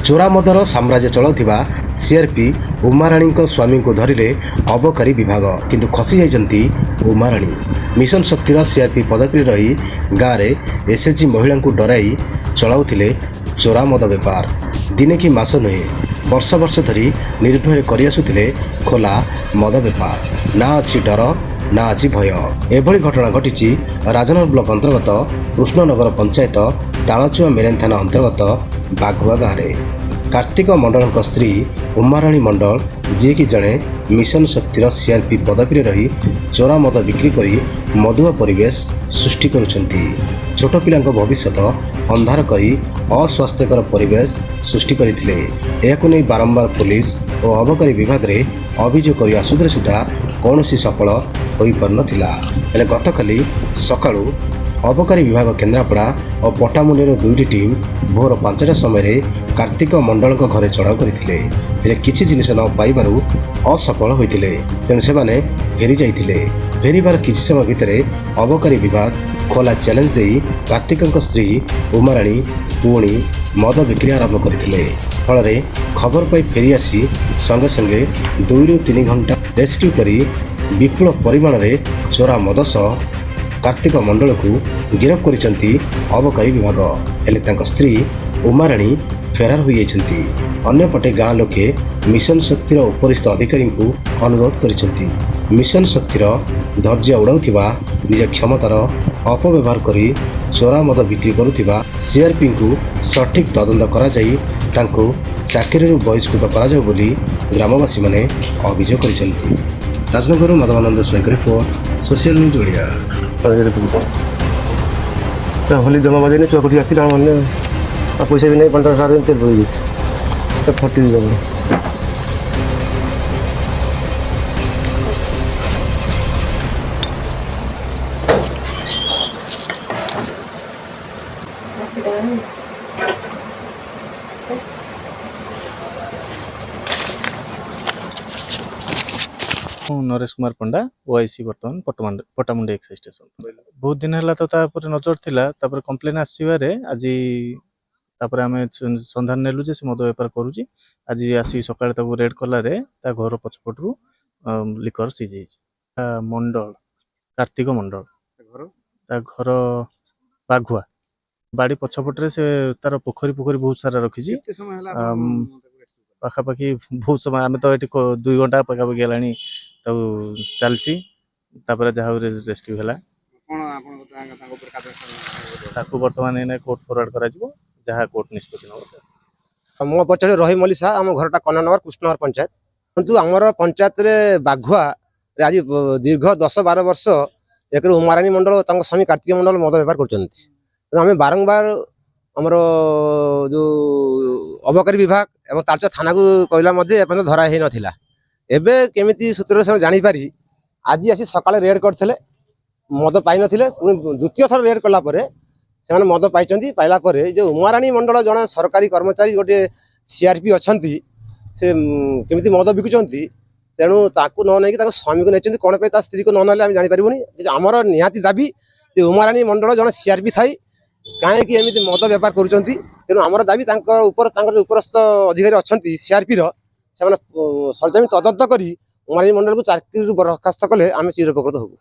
चोरा मदर साम्राज्य चलाउथिबा सीआरपी उमाराणी स्वामी को धरिले अबकारी विभाग किंतु खसी जाइछन्ती उमाराणी। मिशन शक्तिर सीआरपी पदवी रही गाँव में एसएचजी महिला को डराई चलाउथिले चोरा मद बेपार। दिने कि मास नुहे वर्ष वर्ष धरी निर्भय करि आसुथिले खोला मद बेपार। ना अच्छी डर ना अच्छी भय। एभली घटना घटी राजनगर ब्लॉक अंतर्गत कृष्णनगर पंचायत तालचुआ मेरेन थाना अंतर्गत बागुआ गाँव में। कार्तिक मंडल स्त्री उमाराणी मंडल जी की जड़े मिशन शक्तिर सीआरपी पदवी रही चोरा मद बिक्री करी मदुआ परिवेश सृष्टि करुछंती। छोट पिला भविष्य अंधार करी अस्वास्थ्यकर परिवेश सृष्टि करथिले। एहाकु नै बारंबार पुलिस और अबकारी विभाग रे अभियोग करि आसुदरे सुधा कौनसी सफल होई पार नथिला। हेले गतकाली सकाळु अबकारी विभाग केन्द्रापड़ा और पटामुंडीर दुईटी टीम भोर 5टा समय कार्तिक मंडल घरे चढ़ाऊ करते हेले किछि जिनिस न पाइबारु असफल होइतिले। तेणु सेमाने फेरी जाइतिले। फेरिबार किछि समय भितर अबकारी विभाग खोला चैलेंज दे कार्तिक स्त्री उमाराणी पुणी मद बिक्री आरंभ करथिले। फल खबर पाई फेरी आसी संगे संगे 2 ରୁ 3 घंटा रेस्क्यू करी विपुल परिमाण में चोरा मद सह कार्तिक मंडल को गिरफ्त करिसंती अबकारी विभाग। हेले तांका स्त्री उमाराणी फेरार हो जाइछंती। अन्यपटे गाँ लोके मिशन शक्तिर उपरिस्थ अधिकारी को अनुरोध करिसंती। मिशन शक्तिर धैर्य उड़ाउथिबा निज क्षमतार अपव्यवहार करी चोरा मद बिक्री करुथिबा सीआरपी को सठिक तदंत करा जाई तांको चाकरीरू बहिष्कृत करा जाऊ बोली ग्रामवासी माने अभियोग करिसंती। राजनगर माधवानंद स्वयं report social news Odia. Holi जमा बजे चौकटी आसी पैसा भी नहीं 50,000 तेल पड़ फटी नरेश कुमार पंडा ओआईसी बर्तमान पटामुंडी एक्साइज स्टेशन बहुत दिन है तो नजर थिला कंप्लेन आसबार आज आम सन्धान नेलु जे मद बेपार करुच्ची। आज आसी सका रेड कलार घर पछपटू लिकर सीज मंडल कार्तिक मंडल घर बाघुआ बाड़ी पछपटे से तार पोखरी बहुत सारा रखी पाखापाखि बहुत समय आम तो ये 2 घंटा पाखापाखि है चलती जहाँ रेस्क्यू है बर्तमान कोर्ट फरवर्ड कर जहाँ कोर्ट निष्पत्ति न मो पचर रही मलिसा आम घरटा कन्नानगर कृष्णनगर पंचायत किंतु आमर पंचायत रे बाघुआ आज दीर्घ 10-12 वर्ष एक उमाराणी मंडल स्वामी कार्तिक मंडल मद बेपार कर बारंबार आमर जो अबकारी विभाग एवं तालचुआ थाना को कहला धरा ही नाला। एबे केमिति सूत्र से जानीपारी आज आसी सकाଳେ रेड करते मद पाई नथिले द्वितीय थर रेड कला परे से मद पाई पाइला परे जो उमाराणी मंडल जन सरकारी कर्मचारी गोटे सीआरपी अच्छी से केमिति मद बिकुचंती तेणु ताकू न नहीं स्वामी को नहीं कौन पे स्त्री को न ना आम जानीपारूनी। आमर निहाती दाबी जो उमाराणी मंडल जन सीआरपी थाई कहीं एमती मद बेपार करुँच। तेणु आमर दाबी उपरस्थ अधिकारी अच्छा सीआरपी सरजमी तदंत कर उमाराणी मंडल को चाकरी बरखास्त कले आम चिरउपकृत हबू।